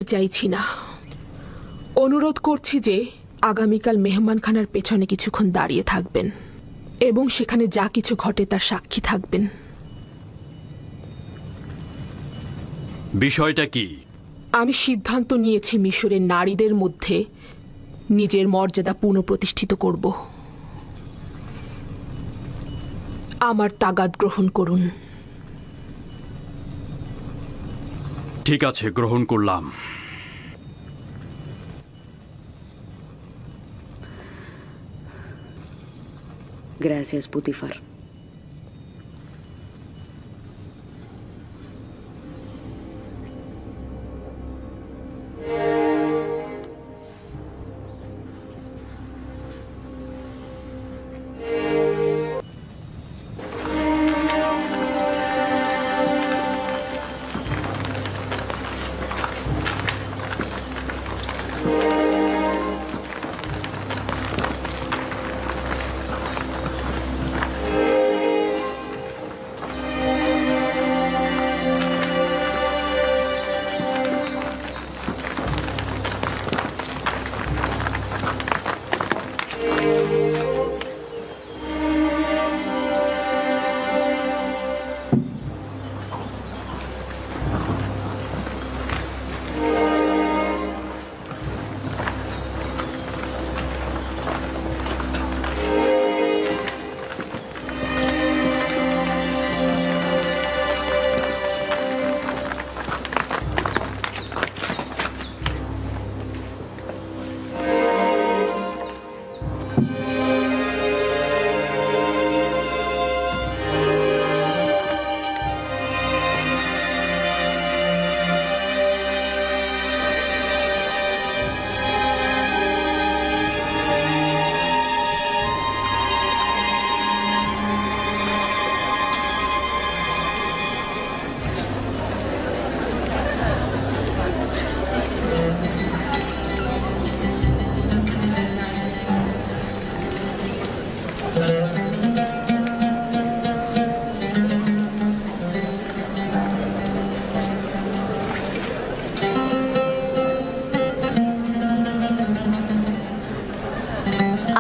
চাইছি না, অনুরোধ করছি যে আগামীকাল মেহমানখানার পেছনে কিছুক্ষণ দাঁড়িয়ে থাকবেন এবং সেখানে যা কিছু ঘটে তার সাক্ষী থাকবেন। বিষয়টা কি? আমি সিদ্ধান্ত নিয়েছি মিশরের নারীদের মধ্যে নিজের মর্যাদা পুনঃপ্রতিষ্ঠিত করব। আমার তাগাদ গ্রহণ করুন। ঠিক আছে, গ্রহণ করলাম। Gracias, Putifar.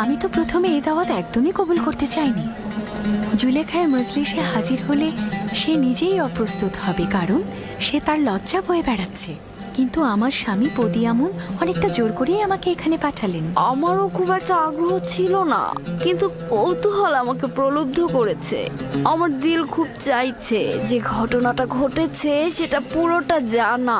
আমি তো প্রথমে এই দাওয়াত একদমই কবুল করতে চাইনি। জুলেখায় মজলিসে হাজির হলে সে নিজেই অপ্রস্তুত হবে, কারণ সে তার লজ্জা বয়ে বেড়াচ্ছে। কিন্তু আমার স্বামী পদিয়ামুন অনেকটা জোর করেই আমাকে এখানে পাঠালেন। আমারও খুব একটা আগ্রহ ছিল না, কিন্তু কৌতূহল আমাকে প্রলুব্ধ করেছে। আমার দিল খুব চাইছে যে ঘটনাটা ঘটেছে সেটা পুরোটা জানা।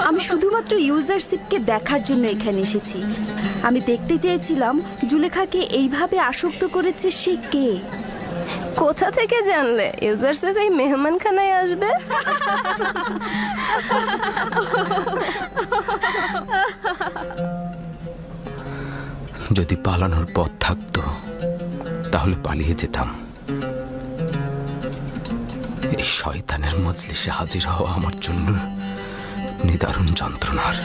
আমি শুধুমাত্র ইউজারশিপকে দেখার জন্য এখানে এসেছি। আমি দেখতে চেয়েছিলাম জুলেখাকে এইভাবে আসক্ত করেছে সে কে। কোথা থেকে জানলে ইউজারশিপ এই মেহমানখানায় আসবে? যদি পালানোর পথ থাকতো তাহলে পালিয়ে যেতাম। এই শয়তানের মজলিসে হাজির হওয়া আমার জন্য নিদারুণ যন্ত্রণার।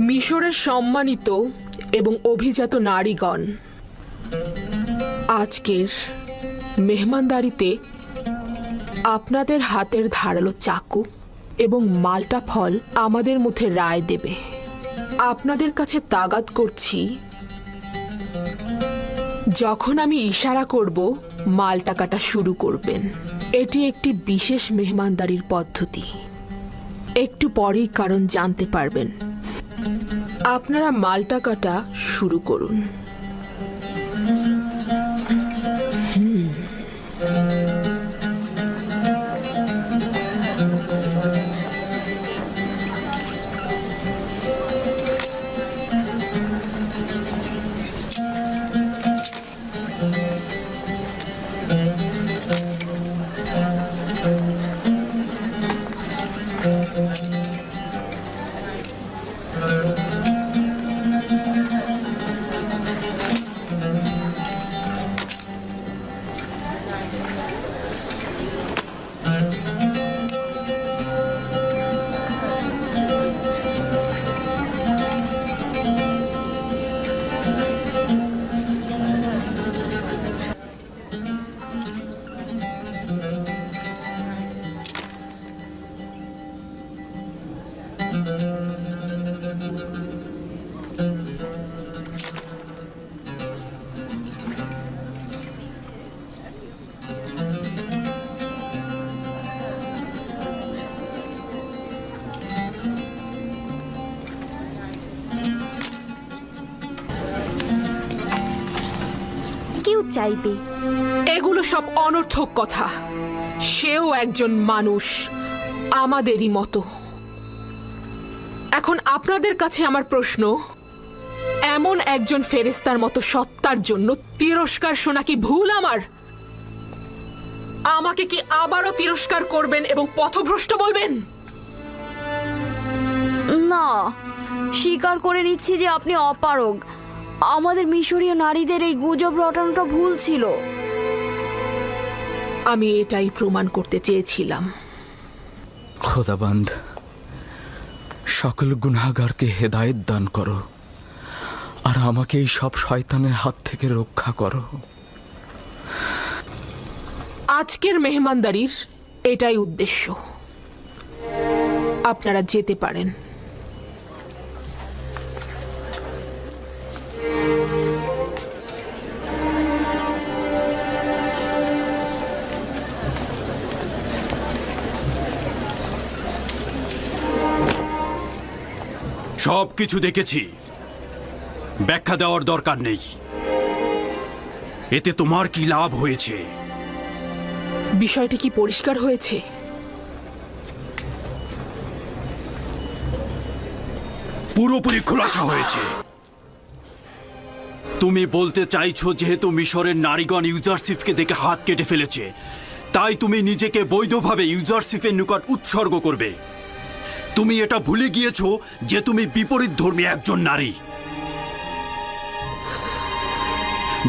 মিশরের সম্মানিত এবং অভিজাত নারীগণ, আজকের মেহমানদারিতে আপনাদের হাতের ধারালো চাকু এবং মাল্টা ফল আমাদের মধ্যে রায় দেবে। আপনাদের কাছে তাগাদ করছি, যখন আমি ইশারা করব মাল্টা কাটা শুরু করবেন। এটি একটি বিশেষ মেহমানদারির পদ্ধতি। একটু পরেই কারণ জানতে পারবেন। আপনারা মাল্টা কাটা শুরু করুন। চাইবে। এগুলো সব অনর্থক কথা। সেও একজন মানুষ, আমাদেরই মতো। এখন আপনাদের কাছে আমার প্রশ্ন, এমন একজন ফেরেশতার মতো সত্তার জন্য তিরস্কার শোনা কি ভুল আমার? আমাকে কি আবারও তিরস্কার করবেন এবং পথভ্রষ্ট বলবেন? না, স্বীকার করে নিচ্ছি যে আপনি অপারগ। আমাদের মিশরীয় নারীদের এই গুজব রটানোটা ভুল ছিল। আমি এটাই প্রমাণ করতে চেয়েছিলাম। খোদাবন্দ, সকল গুনাহগারকে হেদায়েত দান করো আর আমাকে এই সব শয়তানের হাত থেকে রক্ষা করো। আজকের মেহমানদারির এটাই উদ্দেশ্য। আপনারা যেতে পারেন। সব কিছু দেখেছি, ব্যাখ্যা দেওয়ার দরকার নেই। এতে তোমার কি লাভ হয়েছে? বিষয়টি কি পরিষ্কার হয়েছে? পুরোপুরি খোলাসা হয়েছে। তুমি বলতে চাইছো যেহেতু মিশরের নারীগণ ইউজারশিপকে দেখে হাত কেটে ফেলেছে, তাই তুমি নিজেকে বৈধভাবে ইউজারশিপের নিকট উৎসর্গ করবে। তুমি এটা ভুলে গিয়েছো যে তুমি বিপরীত ধর্মী একজন নারী।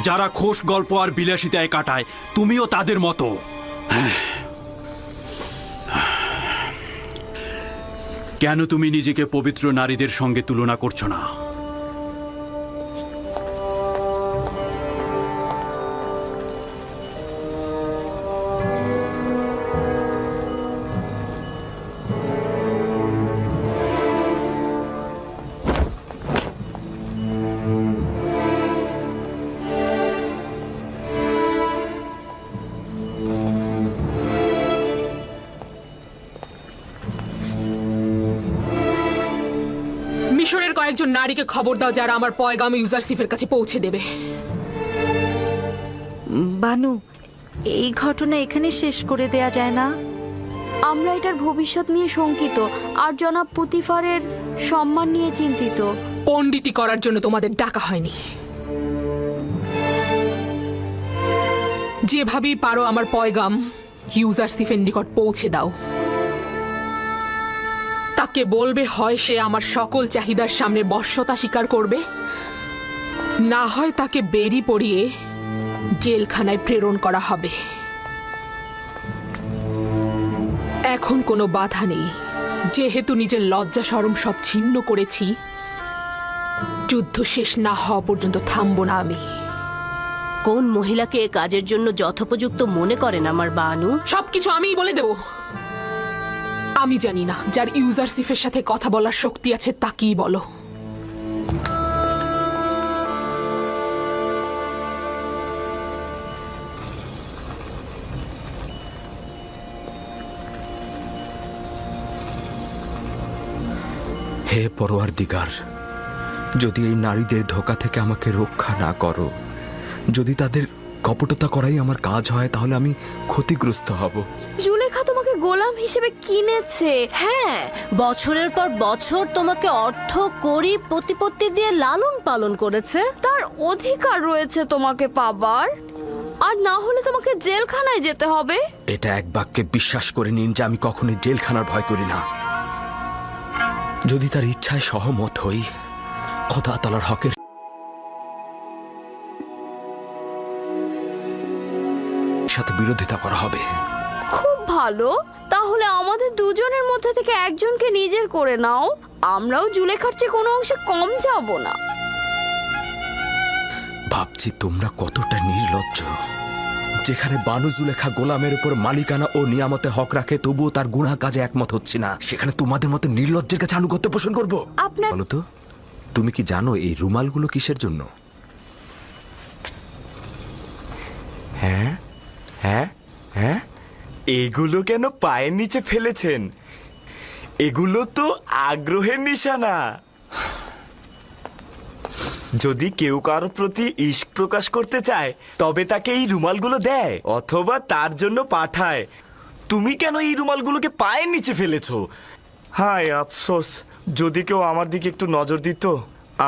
যারা খোশ গল্প আর বিলাসিতায় কাটায়, তুমিও তাদের মতো। কেন তুমি নিজেকে পবিত্র নারীদের সঙ্গে তুলনা করছো না? মিশরের কয়েকজন নারীকে খবর দাও যারা আমার পয়গাম ইউজারশিপের কাছে পৌঁছে দেবে। বানু, এই ঘটনা এখানে শেষ করে দেয়া যায় না? আমরা এটার ভবিষ্যৎ নিয়ে শঙ্কিত আর জনাব পুতিফারের সম্মান নিয়ে চিন্তিত। পণ্ডিতি করার জন্য তোমাদের ডাকা হয়নি। যেভাবেই পারো আমার পয়গাম ইউজারশিপের নিকট পৌঁছে দাও। তাকে বলবে হয় সে আমার সকল চাহিদার সামনে বশ্যতা স্বীকার করবে, না হয় তাকে বেরি পরিয়ে জেলখানায় প্রেরণ করা হবে। এখন কোনো বাধা নেই। যেহেতু নিজের লজ্জা শরম সব ছিন্ন করেছি, যুদ্ধ শেষ না হওয়া পর্যন্ত থামবো না আমি। কোন মহিলাকে এ কাজের জন্য যথোপযুক্ত মনে করেন আমার বানু? সবকিছু আমিই বলে দেব। আমি জানি না, যার ইউজারশিপের সাথে কথা বলার শক্তি আছে তাকেই বলো। হে পরওয়ারদিগার, যদি এই নারীদের ধোঁকা থেকে আমাকে রক্ষা না করো, যদি তাদের কপটতা করাই আমার কাজ হয়, তাহলে আমি ক্ষতিগ্রস্ত হব। জুলেখা তোমাকে গোলাম হিসেবে কিনেছে। হ্যাঁ, বছরের পর বছর তোমাকে অর্থ করি প্রতিপত্তি দিয়ে লালন পালন করেছে। তার অধিকার রয়েছে তোমাকে পাবার, আর না হলে তোমাকে জেলখানায় যেতে হবে। এটা এক বাক্যে বিশ্বাস করে নিন যে আমি কখনোই জেলখানার ভয় করি না। যদি তার ইচ্ছায় সহমত হই, খোদা তাআলার হকের সাথে বিরোধিতা করা হবে। খুব ভালো, তাহলে আমাদের দুজনের মধ্যে থেকে একজনকে নিজের করে নাও। আমরাও জুলেখার চেয়ে কোনো অংশে কম যাব না। ভাবছি তোমরা কতটা নির্লজ্জ। যেখানে বানু জুলেখা গোলামের উপর মালিকানা ও নিয়ামতে হক রাখে, তবুও তার গুনাহ কাজে একমত হচ্ছে না, সেখানে তোমাদের মতো নির্লজ্জের কাছে আনুগত্য পোষণ করবো? আপনার বলো তো, তুমি কি জানো এই রুমালগুলো কিসের জন্য? হ্যাঁ হ্যাঁ হ্যাঁ, এগুলো কেন পায়ের নিচে ফেলেছেন? এগুলো তো আগ্রহের নিশানা। যদি কেউ কারোর প্রতি ইশক প্রকাশ করতে চায় তবে তাকে এই রুমালগুলো দেয় অথবা তার জন্য পাঠায়। তুমি কেন এই রুমালগুলোকে পায়ের নিচে ফেলেছো? হায় আফসোস, যদি কেউ আমার দিকে একটু নজর দিত,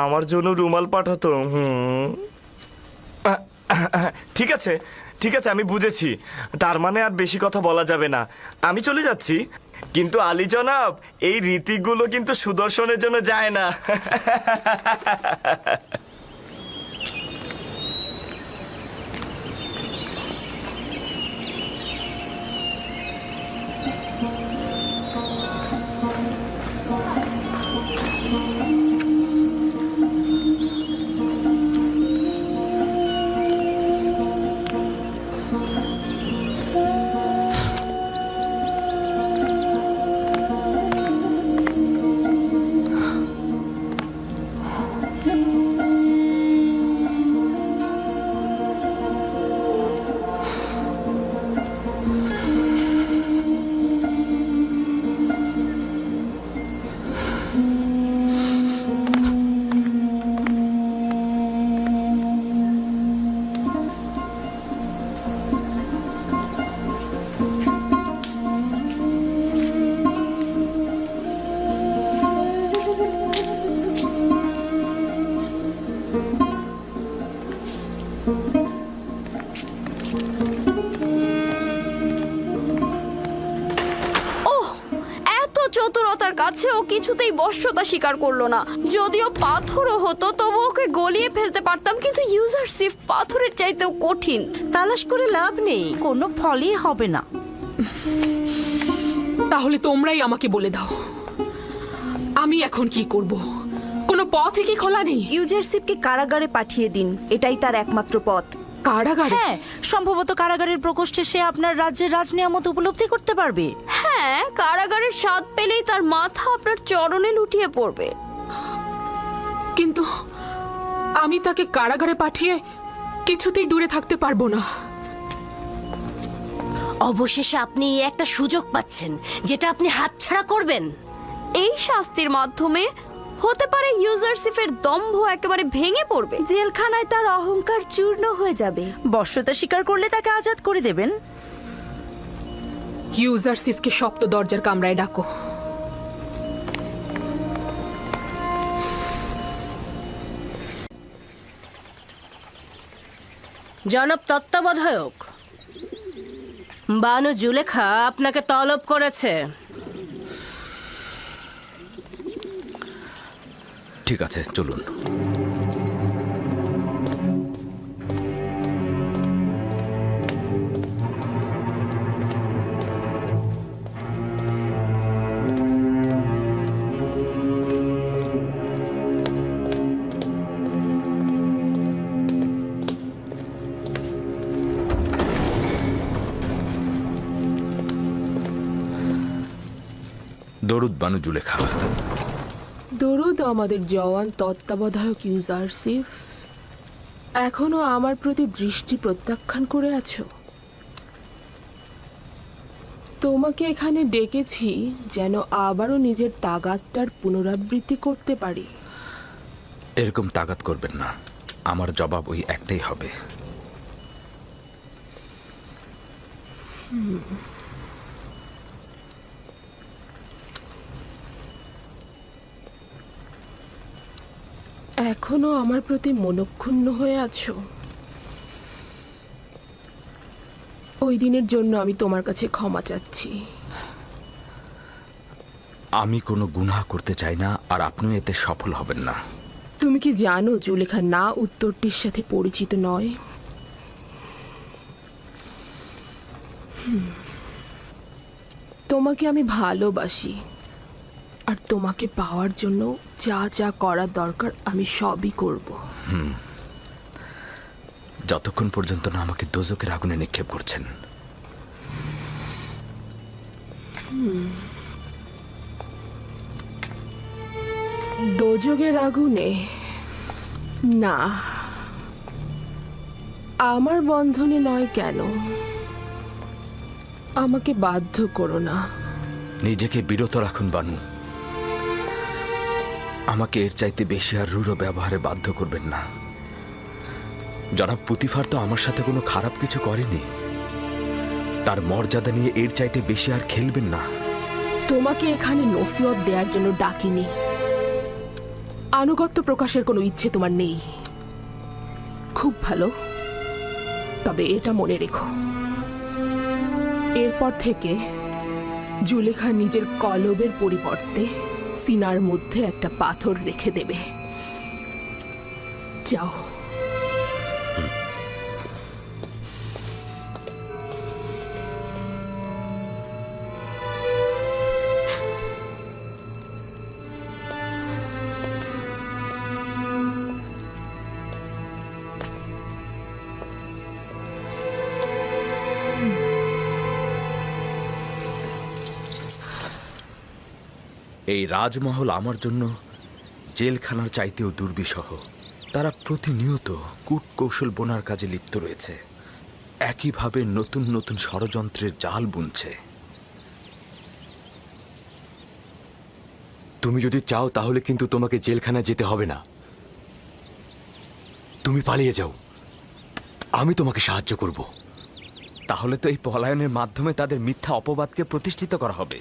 আমার জন্য রুমাল পাঠাতো। ঠিক আছে ঠিক আছে, আমি বুঝেছি। তার মানে আর বেশি কথা বলা যাবে না, আমি চলে যাচ্ছি। কিন্তু আলী জনাব, এই রীতিগুলো কিন্তু সুদর্শনের জন্য যায় না। চতুরতার কাছে ও কিছুতেই বশ্যতা স্বীকার করলো না। যদিও পাথরও হতো তবু ওকে গলিয়ে ফেলতে পারতাম, কিন্তু ইউজারশিপ পাথরের চাইতেও কঠিন। তালাশ করে লাভ নেই, কোনো ফলই হবে না। তাহলে তোমরাই আমাকে বলে দাও, আমি এখন কি করব? কোনো পথই কি খোলা নেই? ইউজারশিপকে কারাগারে পাঠিয়ে দিন, এটাই তার একমাত্র পথ। কারাগারে? হ্যাঁ, সম্ভবত কারাগারের প্রকোষ্ঠে সে আপনার রাজ্যের রাজনিয়ামত উপলব্ধি করতে পারবে। হ্যাঁ, কারাগারের স্বাদ পেলেই তার মাথা আপনার চরণে লুটিয়ে পড়বে। কিন্তু আমি তাকে কারাগারে পাঠিয়ে কিছুতেই দূরে থাকতে পারবো না। অবশেষে আপনি একটা সুযোগ পাচ্ছেন যেটা আপনি হাতছাড়া করবেন। এই শাস্তির মাধ্যমে হতে পারে ইউজারশিপের দম্ভ একেবারে ভেঙে পড়বে। জেলখানায় তার অহংকার চূর্ণ হয়ে যাবে। বশ্যতা স্বীকার করলে তাকে আজাদ করে দেবেন। ইউজারশিপকে শক্ত দরজার কামরায় ডাকো। জনাব তত্ত্বাবধায়ক, বানু জুলেখা আপনাকে তলব করেছে। ঠিক আছে, চলুন। দরুদ বানু জুলেখা। দরুদ আমাদের জওয়ান তত্ত্বাবধায়ক ইউজারশিপ। এখনো আমার প্রতি দৃষ্টি প্রত্যাখ্যান করে আছো? তোমাকে এখানে ডেকেছি যেন আবারও নিজের তাগাদটার পুনরাবৃত্তি করতে পারি। এরকম তাগাদ করবেন না, আমার জবাব ওই একটাই হবে। এখনো আমার প্রতি মনক্ষুণ্ণ হয়ে আছো? ওই দিনের জন্য আমি তোমার কাছে ক্ষমা চাচ্ছি। আমি কোনো গুনাহ করতে চাই না, আর আপনিও এতে সফল হবেন না। তুমি কি জানো জুলেখা না উত্তরটির সাথে পরিচিত নয়? তোমাকে আমি ভালোবাসি, আর তোমাকে পাওয়ার জন্য যা যা করার দরকার আমি সবই করব। যতক্ষণ পর্যন্ত না আমাকে দোজকের আগুনে নিক্ষেপ করছেন। দোজকের আগুনে না, আমার বন্ধনে নয় কেন? আমাকে বাধ্য করো না। নিজেকে বিরত রাখুন বানু। আমাকে এর চাইতে বেশি আর রূঢ় ব্যবহারে বাধ্য করবেন না। জনাব পুতিফার তো আমার সাথে কোনো খারাপ কিছু করেনি। তার মর্যাদা নিয়ে এর চাইতে বেশি আর খেলবেন না। তোমাকে এখানে নসিহত দেওয়ার জন্য ডাকিনি। আনুগত্য প্রকাশের কোনো ইচ্ছে তোমার নেই। খুব ভালো, তবে এটা মনে রেখো, এরপর থেকে জুলেখা নিজের কলবের পরিবর্তে সিনার মধ্যে একটা পাথর রেখে দেবে। যাও। এই রাজমহল আমার জন্য জেলখানার চাইতেও দুর্বিষহ। তারা প্রতিনিয়ত কূটকৌশল বোনার কাজে লিপ্ত রয়েছে, একইভাবে নতুন নতুন ষড়যন্ত্রের জাল বুনছে। তুমি যদি চাও তাহলে কিন্তু তোমাকে জেলখানায় যেতে হবে না। তুমি পালিয়ে যাও, আমি তোমাকে সাহায্য করব। তাহলে তো এই পলায়নের মাধ্যমে তাদের মিথ্যা অপবাদকে প্রতিষ্ঠিত করা হবে।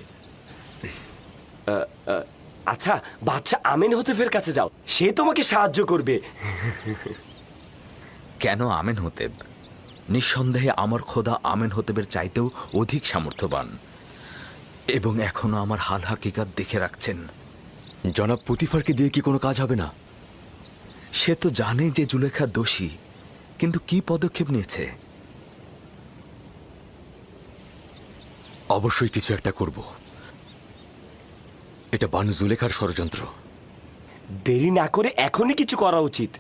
আচ্ছা, বাচ্চা আমেন হতেফের কাছে যাও, সে তোমাকে সাহায্য করবে। কেন আমেন হতেব? নিঃসন্দেহে আমার খোদা আমেন হতেবের চাইতেও অধিক সামর্থ্যবান এবং এখনো আমার হাল হাকিকাত দেখে রাখছেন। জনাব পুতিফারকে দিয়ে কি কোনো কাজ হবে না? সে তো জানে যে জুলেখা দোষী, কিন্তু কি পদক্ষেপ নিয়েছে? অবশ্যই কিছু একটা করব। এটা বানু জুলেখার ষড়যন্ত্র। দেরি না করে এখনই কিছু করা উচিত।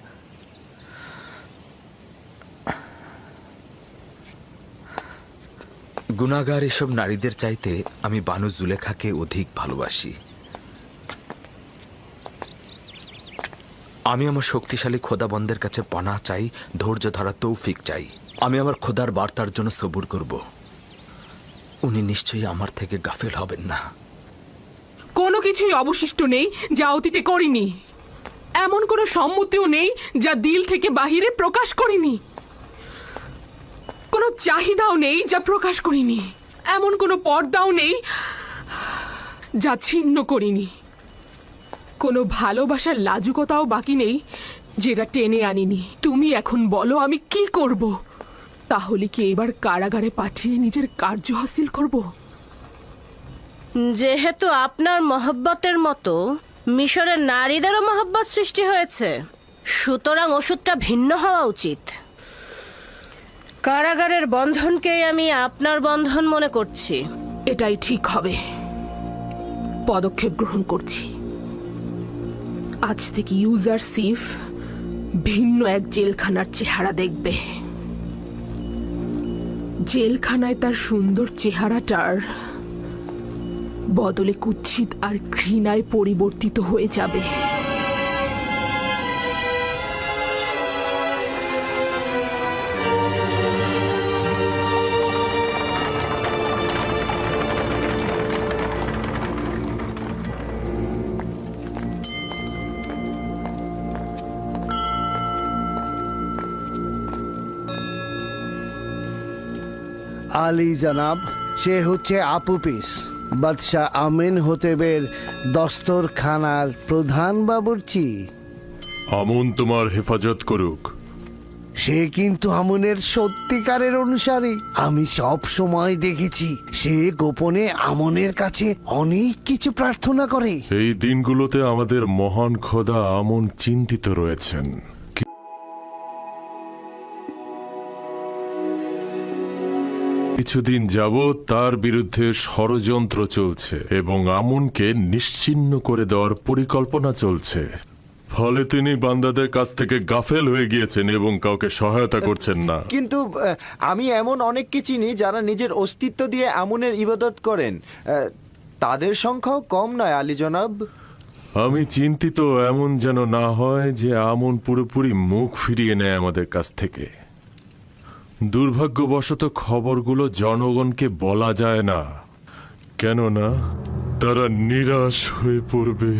গুনাহগার এসব নারীদের চাইতে আমি বানু জুলেখাকে অধিক ভালোবাসি। আমি আমার শক্তিশালী খোদাবন্দের কাছে পনাহ চাই, ধৈর্য ধরা তৌফিক চাই। আমি আমার খোদার বার্তার জন্য সবুর করব। উনি নিশ্চয়ই আমার থেকে গাফেল হবেন না। কোনো কিছুই অবশিষ্ট নেই যা অতীতে করিনি। এমন কোনো সম্মতিও নেই যা দিল থেকে বাহিরে প্রকাশ করিনি। কোনো চাহিদাও নেই যা প্রকাশ করিনি। এমন কোনো পর্দাও নেই যা ছিন্ন করিনি। কোনো ভালোবাসার লাজুকতাও বাকি নেই যেটা টেনে আনিনি। তুমি এখন বলো আমি কি করব? তাহলে কি এবার কারাগারে পাঠিয়ে নিজের কার্য হাসিল করব? যেহেতু আপনার মহব্বতের মতো মিশরের নারীদেরও মহব্বত সৃষ্টি হয়েছে, সুতরাং ওষুধটা ভিন্ন হওয়া উচিত। কারাগারের বন্ধনকেই আমি আপনার বন্ধন মনে করছি। এটাই ঠিক হবে। পদক্ষেপ গ্রহণ করছি। আজ থেকে ইউজারশিপ ভিন্ন এক জেলখানার চেহারা দেখবে। জেলখানায় তার সুন্দর চেহারাটার বদলে কুৎসিত আর ঘৃণায় পরিবর্তিত হয়ে যাবে। আলী জনাব, সে হচ্ছে আপুপিস, বাদশাহ আমিন হতেবের দস্তরখানার প্রধান বাবুর্চি। আমুন তোমার হেফাজত করুক। সে কিন্তু আমনের সত্যিকারের অনুসারী। আমি সব সময় দেখেছি সে গোপনে আমনের কাছে অনেক কিছু প্রার্থনা করে। এই দিনগুলোতে আমাদের মহান খোদা আমুন চিন্তিত রয়েছেন। কিছুদিন যাবৎ তার বিরুদ্ধে ষড়যন্ত্র চলছে এবং আমুনকে নিশ্চিহ্ন করে দেওয়ার পরিকল্পনা চলছে। ফলে তিনি বান্দাদের কাছ থেকে গাফেল হয়ে গিয়েছেন এবং কাউকে সহায়তা করছেন না। কিন্তু আমি এমন অনেককে চিনি যারা নিজের অস্তিত্ব দিয়ে আমুনের ইবাদত করেন। তাদের সংখ্যাও কম নয় আলী জনাব। আমি চিন্তিত এমন যেন না হয় যে আমুন পুরোপুরি মুখ ফিরিয়ে নেয় আমাদের কাছ থেকে। দুর্ভাগ্যবশত খবরগুলো জনগণকে বলা যায় না, কেননা তারা নিরাশ হয়ে পড়বে।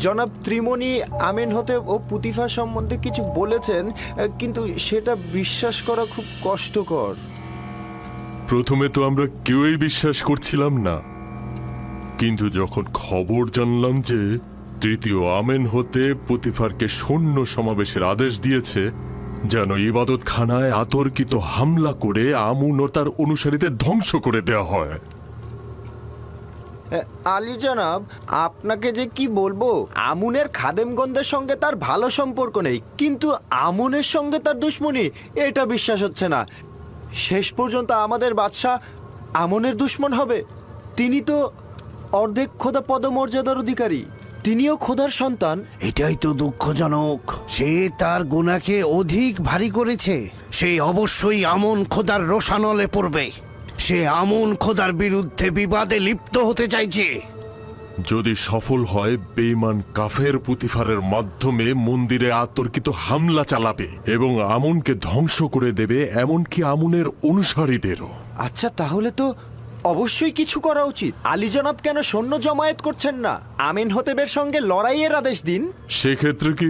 জনাব ত্রিমণি আমেনহতেব ও পুতিফার সম্বন্ধে কিছু বলেছেন, কিন্তু সেটা বিশ্বাস করা খুব কষ্টকর। প্রথমে তো আমরা কেউই বিশ্বাস করছিলাম না, কিন্তু যখন খবর জানলাম যে তৃতীয় আমেন হতে পুতিফারকে সৈন্য সমাবেশের আদেশ দিয়েছে যেন ইবাদতখানায় আতর্কিত হামলা করে আমুন ও তার অনুসারীদের ধ্বংস করে দেওয়া হয়। আলী জনাব, আপনাকে যে কি বলবো, আমুনের খাদেমগণদের সঙ্গে তার ভালো সম্পর্ক নেই, কিন্তু আমুনের সঙ্গে তার দুশ্মনী, এটা বিশ্বাস হচ্ছে না। শেষ পর্যন্ত আমাদের বাদশাহ আমনের দুশ্মন হবে? তিনি তো অর্ধেক খোদা পদমর্যাদার অধিকারী, তিনিও খোদার সন্তান। এটাই তো দুঃখজনক। সে তার গুনাহকে অধিক ভারী করেছে। সে অবশ্যই আমন খোদার রোষানলে পড়বে। সে আমন খোদার বিরুদ্ধে বিবাদে লিপ্ত হতে চাইছে। যদি সফল হয়, বেঈমান কাফের পুতিফারের মাধ্যমে মন্দিরে আতর্কিত হামলা চালাবে এবং আমুনকে ধ্বংস করে দেবে, এমনকি আমুনের অনুসারীদেরও। আচ্ছা, তাহলে তো অবশ্যই কিছু করা উচিত। আলী জনাব কেন সৈন্য জমায়েত করছেন না? আমিন হতেবের সঙ্গে লড়াইয়ের আদেশ দিন। সেক্ষেত্রে কি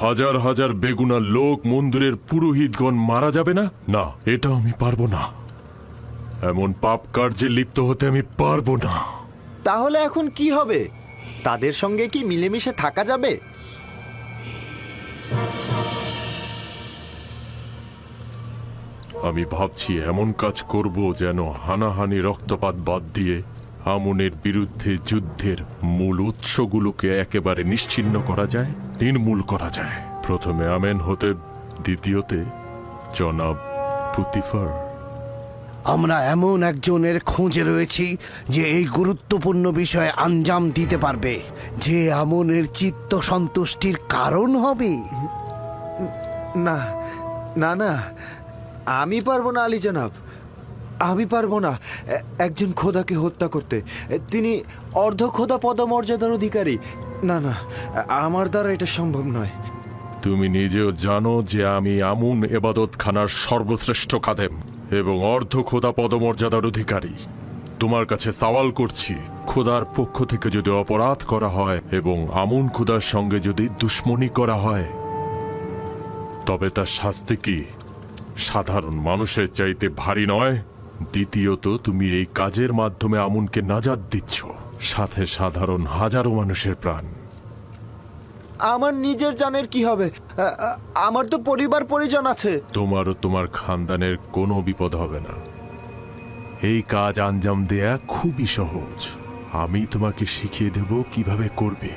হাজার হাজার বেগুনা লোক মন্দিরের পুরোহিতগণ মারা যাবে না? না, এটা আমি পারবো না। এমন পাপ কার্যে লিপ্ত হতে আমি পারবো না। তাহলে এখন কি হবে? তাদের সঙ্গে কি মিলেমিশে থাকা যাবে? আমি ভাবছি এমন কাজ করব যেন হানাহানি রক্তপাত বাদ দিয়ে আমনের বিরুদ্ধে যুদ্ধের মূল উৎসগুলোকে একেবারে নিশ্চিহ্ন করা যায়, নির্মূল করা যায়। প্রথমে আমেন হতে, দ্বিতীয়তে জনাব পুতিফার। আমরা এমন একজনের খোঁজে রয়েছি যে এই গুরুত্বপূর্ণ বিষয়ে আঞ্জাম দিতে পারবে, যে আমনের চিত্ত সন্তুষ্টির কারণ হবে। না না না, আমি পারবো না আলী জনাব, আমি পারবো না একজন খোদাকে হত্যা করতে। তিনি অর্ধ খোদা পদমর্যাদার অধিকারী। না না, আমার দ্বারা এটা সম্ভব নয়। তুমি নিজেও জানো যে আমি আমুন এবাদতখানার সর্বশ্রেষ্ঠ খাদেম এবং অর্ধ খোদা পদমর্যাদার অধিকারী। তোমার কাছে সওয়াল করছি, খোদার পক্ষ থেকে যদি অপরাধ করা হয় এবং আমুন খোদার সঙ্গে যদি দুশ্মনী করা হয়, তবে তার শাস্তি কি সাধারণ মানুষের চাইতে ভারী নয়? দ্বিতীয়ত, তুমি এই কাজের মাধ্যমে আমুনকে নাজাত দিচ্ছ, সাথে সাধারণ হাজারো মানুষের প্রাণ। আমার নিজের জানের কি হবে? আমার তো পরিবার পরিজন আছে। তোমার ও তোমার খানদানের কোনো বিপদ হবে না। এই কাজ আঞ্জাম দেয়া খুবই সহজ। আমি তোমাকে শিখিয়ে দেব কিভাবে করবে।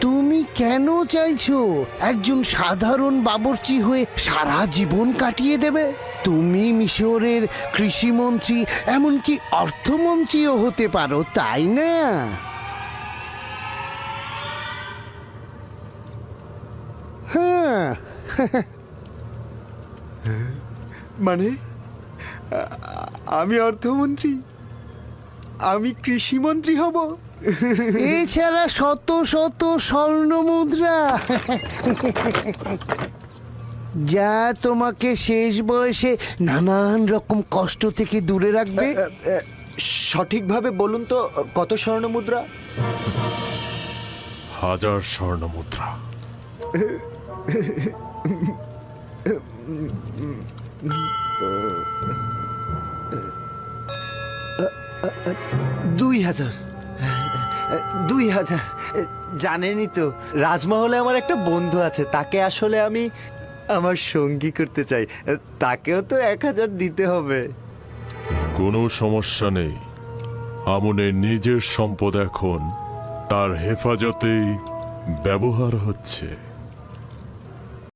তুমি কেন চাইছো একজন সাধারণ বাবুর্চি হয়ে সারা জীবন কাটিয়ে দেবে? তুমি মিশরের কৃষিমন্ত্রী, এমনকি অর্থমন্ত্রীও হতে পারো, তাই না? হ্যাঁ। মানে আমি অর্থমন্ত্রী, আমি কৃষিমন্ত্রী হব? এছাড়া শত শত স্বর্ণ মুদ্রা, যা তোমাকে শেষ বয়সে নানান রকম কষ্ট থেকে দূরে রাখবে। সঠিকভাবে বলুন তো, কত স্বর্ণ মুদ্রা? 1000 স্বর্ণ মুদ্রা। দুই হাজার। 2000। জানেনই তো, রাজমহলে আমার একটা বন্ধু আছে, তাকে আসলে আমি আমার সঙ্গী করতে চাই। তাকেও তো 1000 দিতে হবে। কোনো সমস্যা নেই। আমনের নিজের সম্পদ এখন তার হেফাজতেই ব্যবহার হচ্ছে।